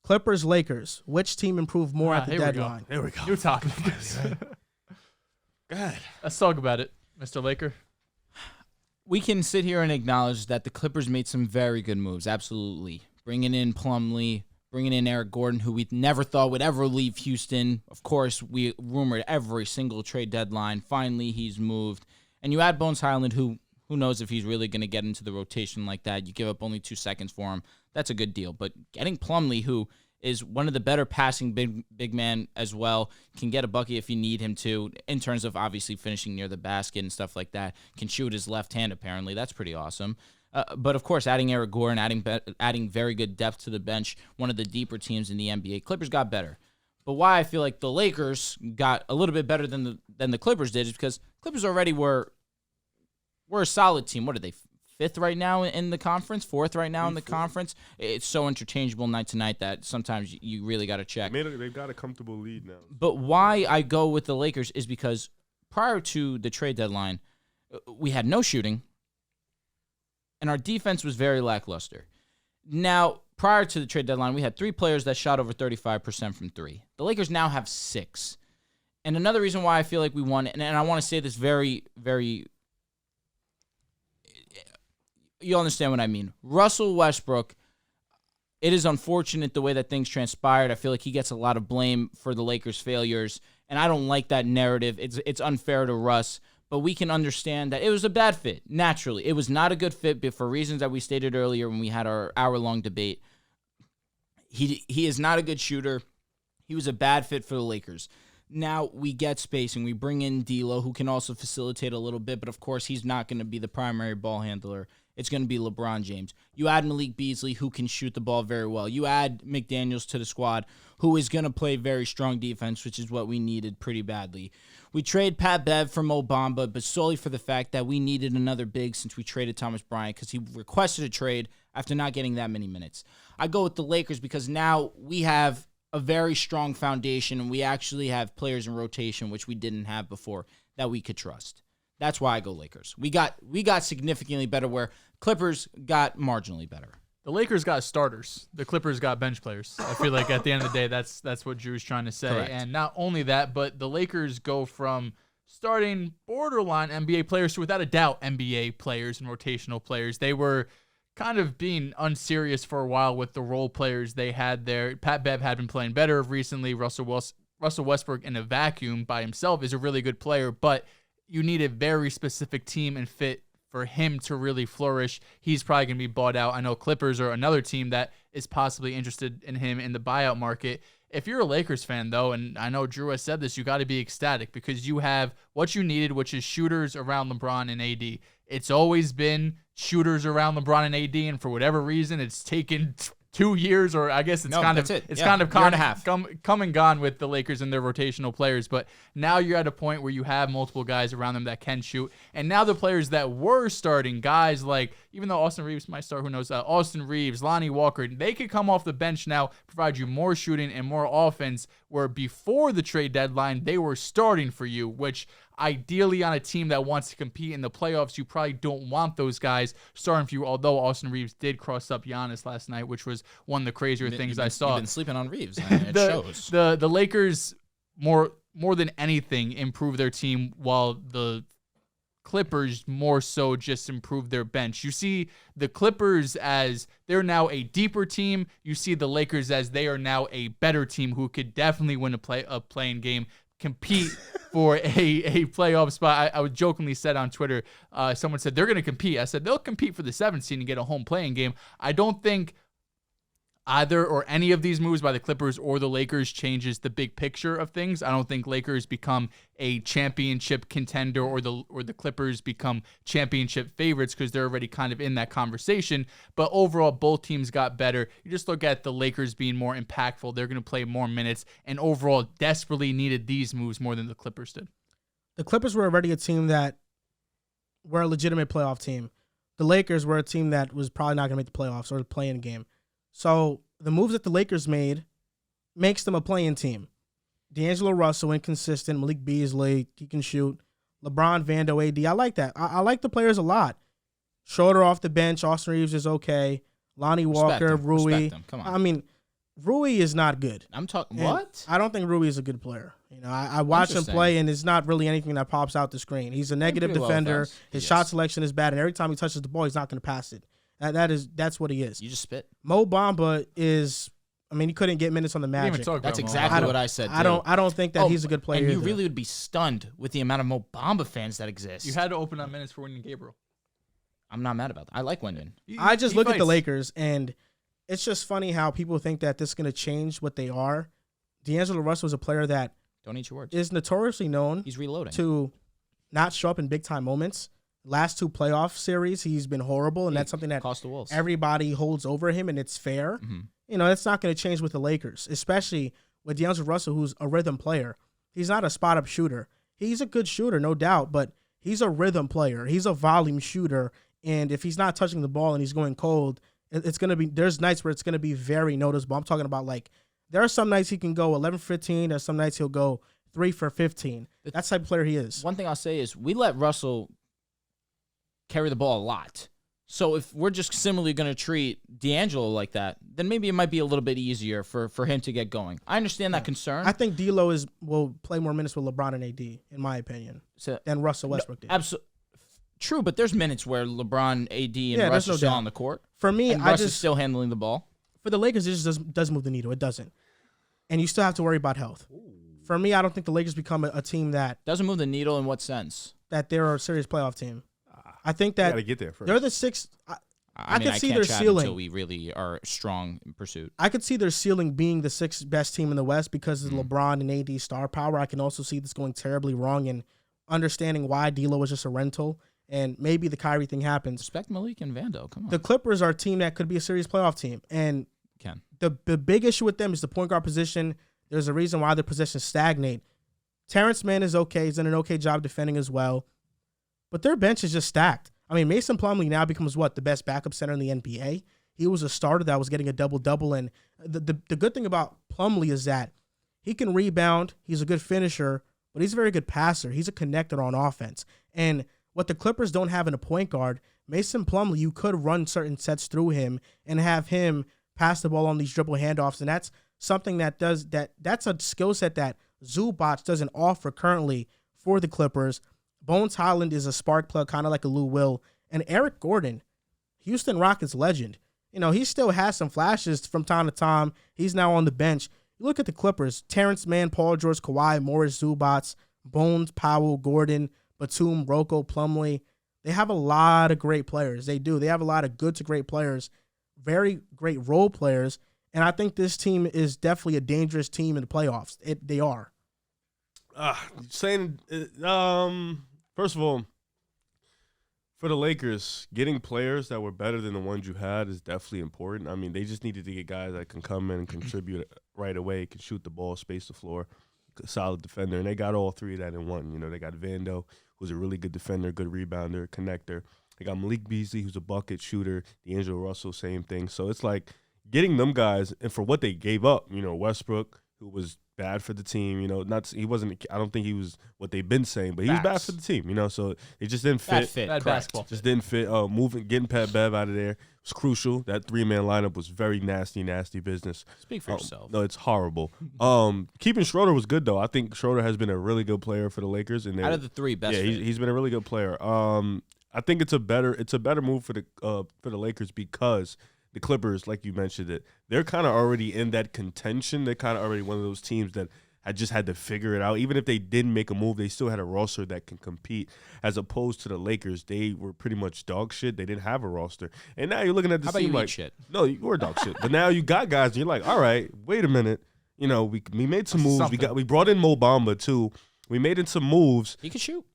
Clippers, Lakers. Which team improved more at the deadline? Here we go. You're talking. Go ahead. Let's talk about it, Mr. Laker. We can sit here and acknowledge that the Clippers made some very good moves, absolutely. Bringing in Plumlee, bringing in Eric Gordon, who we never thought would ever leave Houston. Of course, we rumored every single trade deadline. Finally, he's moved. And you add Bones Highland, who knows if he's really going to get into the rotation like that. You give up only 2 seconds for him. That's a good deal. But getting Plumlee, who is one of the better passing big man as well, can get a bucket if you need him to, in terms of obviously finishing near the basket and stuff like that, can shoot his left hand apparently. That's pretty awesome. But of course, adding Eric Gordon, adding very good depth to the bench, one of the deeper teams in the NBA. Clippers got better. But why I feel like the Lakers got a little bit better than the Clippers did is because Clippers already were a solid team. What are they, 5th right now in the conference? 4th right now in the conference? It's so interchangeable night to night that sometimes you really got to check. They've got a comfortable lead now. But why I go with the Lakers is because prior to the trade deadline, we had no shooting, and our defense was very lackluster. Now, prior to the trade deadline, we had 3 players that shot over 35% from 3. The Lakers now have 6. And another reason why I feel like we won, and I want to say this very, very... You understand what I mean. Russell Westbrook, it is unfortunate the way that things transpired. I feel like he gets a lot of blame for the Lakers' failures, and I don't like that narrative. It's unfair to Russ, but we can understand that it was a bad fit, naturally. It was not a good fit, but for reasons that we stated earlier when we had our hour-long debate. He is not a good shooter. He was a bad fit for the Lakers. Now we get spacing. We bring in D'Lo, who can also facilitate a little bit, but of course he's not going to be the primary ball handler. It's going to be LeBron James. You add Malik Beasley, who can shoot the ball very well. You add McDaniels to the squad, who is going to play very strong defense, which is what we needed pretty badly. We trade Pat Bev for Mo Bamba, but solely for the fact that we needed another big since we traded Thomas Bryant because he requested a trade after not getting that many minutes. I go with the Lakers because now we have a very strong foundation, and we actually have players in rotation, which we didn't have before, that we could trust. That's why I go Lakers. We got significantly better where Clippers got marginally better. The Lakers got starters. The Clippers got bench players. I feel like at the end of the day, that's what Drew's trying to say. Correct. And not only that, but the Lakers go from starting borderline NBA players to, without a doubt, NBA players and rotational players. They were kind of being unserious for a while with the role players they had there. Pat Bev had been playing better recently. Russell Westbrook in a vacuum by himself is a really good player, but you need a very specific team and fit for him to really flourish. He's probably going to be bought out. I know Clippers are another team that is possibly interested in him in the buyout market. If you're a Lakers fan, though, and I know Drew has said this, you got to be ecstatic because you have what you needed, which is shooters around LeBron and AD. It's always been shooters around LeBron and AD, and for whatever reason, it's taken 2 years, or I guess it's kind of year and a half. Come and gone with the Lakers and their rotational players. But now you're at a point where you have multiple guys around them that can shoot, and now the players that were starting, guys like, even though Austin Reeves might start, who knows, Austin Reeves, Lonnie Walker, they could come off the bench now, provide you more shooting and more offense, where before the trade deadline they were starting for you, which ideally on a team that wants to compete in the playoffs, you probably don't want those guys starting for you, although Austin Reeves did cross up Giannis last night, which was one of the crazier things I saw. You've been sleeping on Reeves. It shows. The Lakers, more than anything, improved their team, while the Clippers more so just improved their bench. You see the Clippers as they're now a deeper team. You see the Lakers as they are now a better team who could definitely win a playing game, compete for a playoff spot. I would jokingly said on Twitter, someone said they're going to compete. I said they'll compete for the 7th seed and get a home playing game. I don't think either or any of these moves by the Clippers or the Lakers changes the big picture of things. I don't think Lakers become a championship contender or the Clippers become championship favorites because they're already kind of in that conversation. But overall, both teams got better. You just look at the Lakers being more impactful. They're going to play more minutes and overall desperately needed these moves more than the Clippers did. The Clippers were already a team that were a legitimate playoff team. The Lakers were a team that was probably not going to make the playoffs or the play-in game. So the moves that the Lakers made makes them a play-in team. D'Angelo Russell, inconsistent. Malik Beasley, he can shoot. LeBron, Vando, AD. I like that. I like the players a lot. Schroeder off the bench. Austin Reeves is okay. Lonnie Walker, Rui. Come on. I mean, Rui is not good. I'm talking And what? I don't think Rui is a good player. I watch him Interesting. play, and it's not really anything that pops out the screen. He's a negative pretty well defender. fast. His Yes. shot selection is bad, and every time he touches the ball, he's not going to pass it. That's what he is. You just spit. Mo Bamba is. I mean, he couldn't get minutes on the We didn't even Magic. talk That's about Mo. exactly what I said. I don't think that he's a good player. And you either. really would be stunned with the amount of Mo Bamba fans that exist. You had to open up minutes for Wenyen Gabriel. I'm not mad about that. I like Wenyen. I just look at the fights. Lakers, and it's just funny how people think that this is going to change what they are. D'Angelo Russell is a player that Don't eat your words. is notoriously known He's reloading. to not show up in big time moments. Last 2 playoff series, he's been horrible, and that's something that cost the Wolves. everybody holds over him, and it's fair. Mhm. That's not going to change with the Lakers, especially with D'Angelo Russell, who's a rhythm player. He's not a spot up shooter. He's a good shooter, no doubt, but he's a rhythm player. He's a volume shooter, and if he's not touching the ball and he's going cold, it's going to be. There's nights where it's going to be very noticeable. I'm talking about there are some nights he can go 11 for 15. There's some nights he'll go 3 for 15. That's the type of player he is. One thing I'll say is we let Russell carry the ball a lot. So if we're just similarly going to treat D'Angelo like that, then maybe it might be a little bit easier for him to get going. I understand that concern. I think D'Lo will play more minutes with LeBron and AD, in my opinion, So- than Russell Westbrook did. True, but there's minutes where LeBron, AD, and Yeah, Russ there's no are still doubt. on the court. For me, And I Russ is just still handling the ball. for the Lakers, it just doesn't move the needle. It doesn't, and you still have to worry about health. For me, I don't think the Lakers become a team that Doesn't move the needle in what sense? they're a serious playoff team. I think You that got to get there first. they're the 6th. I mean, could I see can't their chat ceiling. until we really are strong in pursuit. I could see their ceiling being the 6th best team in the West because of LeBron and AD star power. I can also see this going terribly wrong and understanding why D'Lo was just a rental and maybe the Kyrie thing happens. Respect Malik and Vando. Come on. The Clippers are a team that could be a serious playoff team, and Ken. the big issue with them is the point guard position. There's a reason why their positions stagnate. Terrence Mann is okay. He's done an okay job defending as well. But their bench is just stacked. I mean, Mason Plumlee now becomes the best backup center in the NBA. He was a starter that was getting a double-double. And the good thing about Plumlee is that he can rebound. He's a good finisher, but he's a very good passer. He's a connector on offense. And what the Clippers don't have in a point guard, Mason Plumlee, you could run certain sets through him and have him pass the ball on these dribble handoffs. And that's something that's a skill set that Zubac doesn't offer currently for the Clippers. Bones Highland is a spark plug, kind of like a Lou Will. And Eric Gordon, Houston Rockets legend. He still has some flashes from time to time. He's now on the bench. You look at the Clippers, Terrence Mann, Paul George, Kawhi, Morris, Zubac, Bones, Powell, Gordon, Batum, Rocco, Plumlee. They have a lot of great players. They do. They have a lot of good to great players, very great role players. And I think this team is definitely a dangerous team in the playoffs. They are. First of all, for the Lakers, getting players that were better than the ones you had is definitely important. I mean, they just needed to get guys that can come in and contribute right away, can shoot the ball, space the floor, solid defender, and they got all 3 of that in one. They got Vando, who's a really good defender, good rebounder, connector. They got Malik Beasley, who's a bucket shooter, D'Angelo Russell, same thing. So it's like getting them guys, and for what they gave up, Westbrook, who was bad for the team, he wasn't, I don't think he was what they've been saying, but he was bad for the team, so it just didn't fit. Bad basketball. Just didn't fit. Getting Pat Bev out of there was crucial. That 3-man lineup was very nasty business. Speak for yourself. No, it's horrible. Keeping Schroeder was good though. I think Schroeder has been a really good player for the Lakers, and Out of the 3, best. yeah, he's been a really good player. I think it's a better move for the Lakers because the Clippers, like you mentioned it, they're kind of already in that contention. They're kind of already one of those teams that had just had to figure it out. Even if they didn't make a move, they still had a roster that can compete. As opposed to the Lakers, they were pretty much dog shit. They didn't have a roster. And now you're looking at this How about team you eat like, shit? no, you were dog shit. But now you got guys, and you're like, all right, wait a minute. We made some moves. We brought in Mo Bamba too. We made in some moves. He can shoot.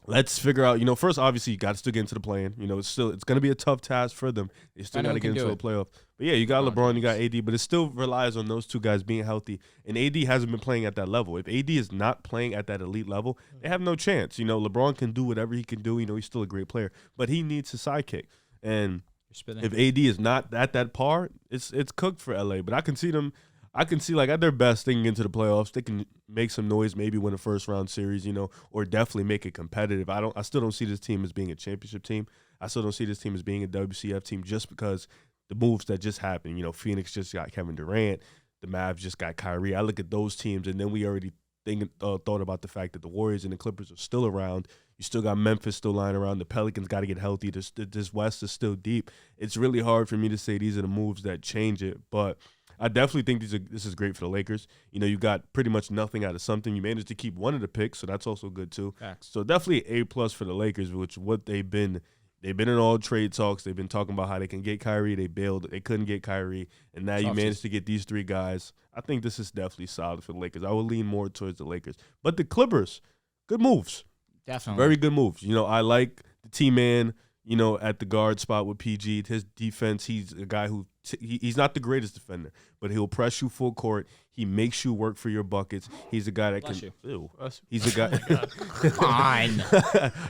Let's figure out, first, obviously, you got to still get into the play-in. It's going to be a tough task for them. They still got to get into a playoff. But, yeah, you got LeBron, you got AD, but it still relies on those 2 guys being healthy. And AD hasn't been playing at that level. If AD is not playing at that elite level, they have no chance. LeBron can do whatever he can do. He's still a great player. But he needs a sidekick. And if AD is not at that par, it's cooked for LA. But I can see them. I can see, at their best, they can get into the playoffs. They can make some noise, maybe win a first-round series, or definitely make it competitive. I still don't see this team as being a championship team. I still don't see this team as being a WCF team just because the moves that just happened. Phoenix just got Kevin Durant. the Mavs just got Kyrie. I look at those teams, and then we already thought about the fact that the Warriors and the Clippers are still around. You still got Memphis still lying around. The Pelicans got to get healthy. This West is still deep. It's really hard for me to say these are the moves that change it, but I definitely think this is great for the Lakers. You know, you got pretty much nothing out of something. You managed to keep one of the picks, so that's also good too. Facts. So definitely A+ for the Lakers, which what they've been in all trade talks. They've been talking about how they can get Kyrie. They bailed. They couldn't get Kyrie, and now you managed to get these 3 guys. I think this is definitely solid for the Lakers. I would lean more towards the Lakers, but the Clippers, good moves. Definitely. Very good moves. You know, I like the T-Man, you know, at the guard spot with PG. His defense, he's a guy who he's not the greatest defender, but he'll press you full court. He makes you work for your buckets. He's a guy that Bless can. you. Ew. He's a guy. Fine.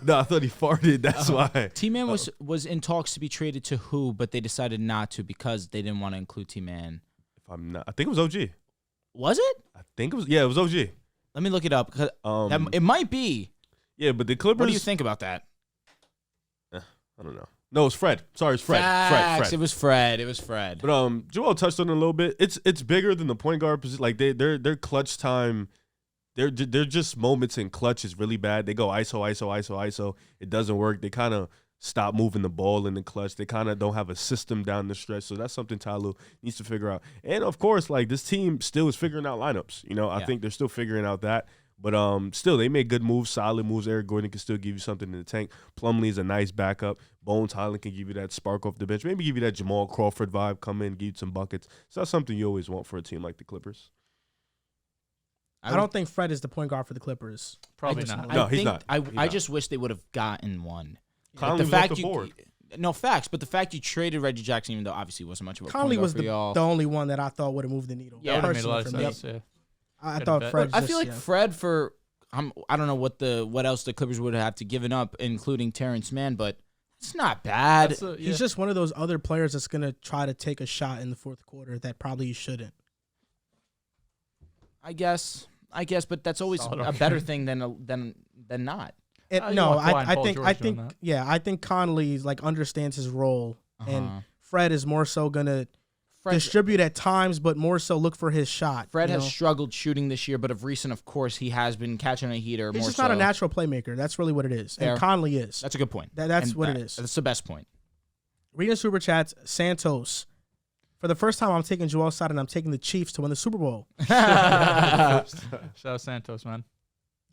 No, I thought he farted. That's why. T-Man was in talks to be traded to who, but they decided not to because they didn't want to include T-Man. If I'm not, I think it was OG. Was it? I think it was. Yeah, it was OG. Let me look it up. It might be. Yeah, but the Clippers. What do you think about that? I don't know. No, it's Fred. Sorry, it's Fred. Facts. Fred. It was Fred. But Joel touched on it a little bit. It's bigger than the point guard position. Like their clutch time, they're just moments in clutch is really bad. They go ISO. It doesn't work. They kind of stop moving the ball in the clutch. They kind of don't have a system down the stretch. So that's something Tyloo needs to figure out. And of course, like this team still is figuring out lineups. You know, I think they're still figuring out that. But still, they made good moves, solid moves. Eric Gordon can still give you something in the tank. Plumlee is a nice backup. Bones Highland can give you that spark off the bench. Maybe give you that Jamal Crawford vibe. Come in, give you some buckets. So that's something you always want for a team like the Clippers. I don't think Fred is the point guard for the Clippers. Probably not. No, he's not. I just wish they would have gotten one. Conley was off the board. No, facts. But the fact you traded Reggie Jackson, even though obviously wasn't much of a Conley point was guard for y'all. the only one that I thought would have moved the needle. Yeah, that would have made a lot of personally, sense. Yeah. I Could've thought bet. Fred. I feel like Fred for I don't know what else the Clippers would have to given up, including Terrence Mann, but it's not bad. He's just one of those other players that's gonna try to take a shot in the fourth quarter that probably you shouldn't. I guess, but that's always a better thing than not. I think Conley like understands his role, and Fred is more so gonna distribute at times, but more so look for his shot. Fred has struggled shooting this year, but of recent, of course, he has been catching a heater. He's just not a natural playmaker. That's really what it is. Fair. And Conley is. That's a good point. That's what it is. That's the best point. Reading Super Chats, Santos. For the first time, I'm taking Joel's side, and I'm taking the Chiefs to win the Super Bowl. Shout out Santos, man.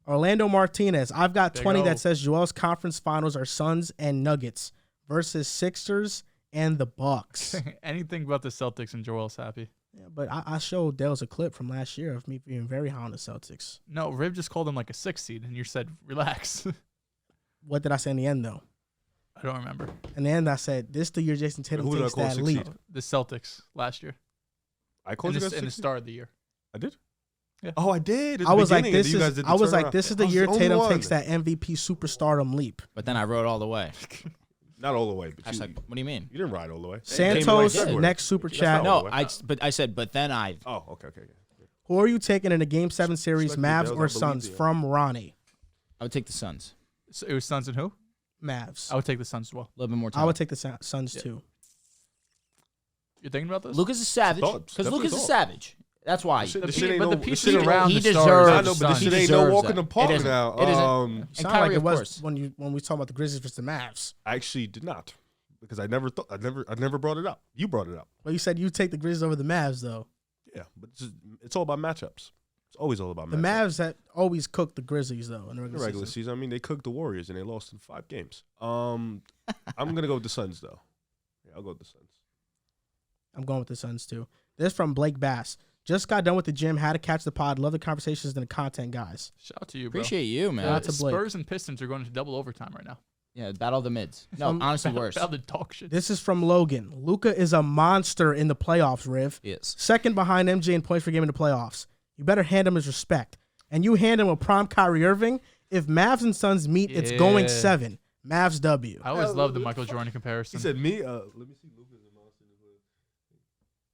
Orlando Martinez. I've got Big 20 O. that says Joel's conference finals are Suns and Nuggets versus Sixers and the Bucks. Anything about the Celtics and Joel's happy. Yeah, but I showed Dehls a clip from last year of me being very high on the Celtics. No, Rib just called him like a 6 seed, and you said, relax. What did I say in the end, though? I don't remember. In the end, I said, this the year Jason Tatum Who did I takes call that 6 leap. seed? The Celtics last year. I called you guys in the 6 seed? start of the year. I did? Yeah. Oh, I did. I was like, this is the year Tatum takes that MVP superstardom leap. But then I rode all the way. Not all the way, but What do you mean? you didn't ride all the way. Santos, February. next Super Chat. not- No, I said, but then I Oh, okay. Who are you taking in a Game 7 series, Respect the Mavs Dehls, I or believe Suns? you. From Ronnie. would take the Suns. So it was Suns and who? Mavs. I would take the Suns as well. A little bit more time. I would take the Suns, too. You're thinking about this? Lucas is savage Thoughts, because definitely Lucas is thoughts. savage. That's why. This shit The ain't but no- the this pieces shit ain't around he the stars. deserves- I know, but this He shit ain't no deserves walk in that. the park It isn't. now. It isn't. Sound Kyrie, like it of was course. when we talk about the Grizzlies versus the Mavs. I actually did not, because I never brought it up. You brought it up. Well, you said you take the Grizzlies over the Mavs, though. Yeah, but it's all about matchups. It's always all about The matchups. Mavs that always cook the Grizzlies, though, in the The regular, regular season. season. I mean, they cooked the Warriors and they lost in 5 games. I'm gonna go with the Suns though. Yeah, I'll go with the Suns. I'm going with the Suns, too. This from Blake Bass. Just got done with the gym. Had to catch the pod. Love the conversations and the content, guys. Shout out to you, bro. Appreciate you, man. Shout out to Blake. Spurs and Pistons are going into double overtime right now. Yeah, battle of the mids. No, honestly, worse. About the talk shit. This is from Logan. Luka is a monster in the playoffs, Riv. Yes. Second behind MJ in points per game in the playoffs. You better hand him his respect. And you hand him a prime Kyrie Irving. If Mavs and Suns meet, it's going 7. Mavs W. I always love the Michael Jordan comparison. He said me. Let me see. Lucas is a monster.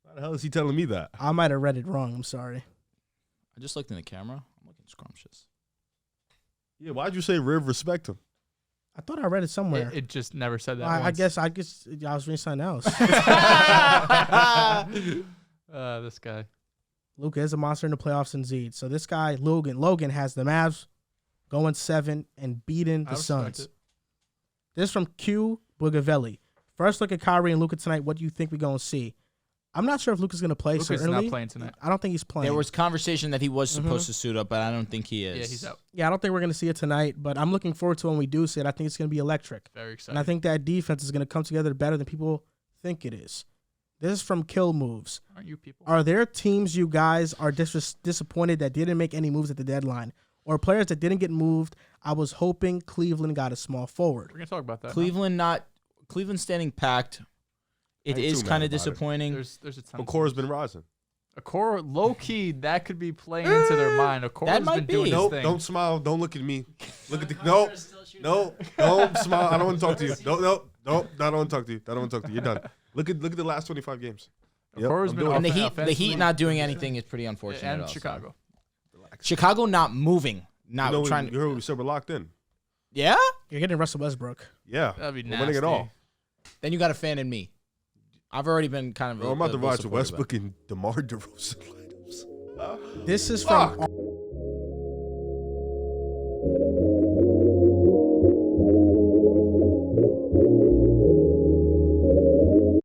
How the hell is he telling me that? I might have read it wrong. I'm sorry. I just looked in the camera. I'm looking scrumptious. Yeah, why'd you say Riv respect him? I thought I read it somewhere. It just never said that. I once. guess I was reading something else. This guy. Luka is a monster in the playoffs indeed. So this guy, Logan has the Mavs going 7 and beating the Suns. This is from Q Bugavelli. First look at Kyrie and Luka tonight. What do you think we're going to see? I'm not sure if Luka's going to play. Luka's certainly not playing tonight. I don't think he's playing. There was conversation that he was supposed to suit up, but I don't think he is. Yeah, he's out. Yeah, I don't think we're going to see it tonight, but I'm looking forward to when we do see it. I think it's going to be electric. Very excited. And I think that defense is going to come together better than people think it is. This is from Kill Moves. Aren't you people? Are there teams you guys are disappointed that didn't make any moves at the deadline? Or players that didn't get moved? I was hoping Cleveland got a small forward. We're going to talk about that. Cleveland standing packed. It is kind of disappointing. There's a ton. Okora's been rising. Okora, low kee, that could be playing into their mind. Okora's been doing his thing. Don't smile. Don't look at me. Look at the no. Don't smile. I don't want to talk to you. No. I don't want to talk to you. You're done. Look at the last 25 games. Okora's been and the Heat not doing anything is pretty unfortunate. And also. Chicago. Chicago not moving. Not trying. You heard we said we're locked in. Yeah. You're getting Russell Westbrook. Yeah. That'd be we're nasty. winning it all. Then you got a fan in me. I've already been kind of. I'm about to watch Westbrook and DeMar DeRozan lineups. This is from.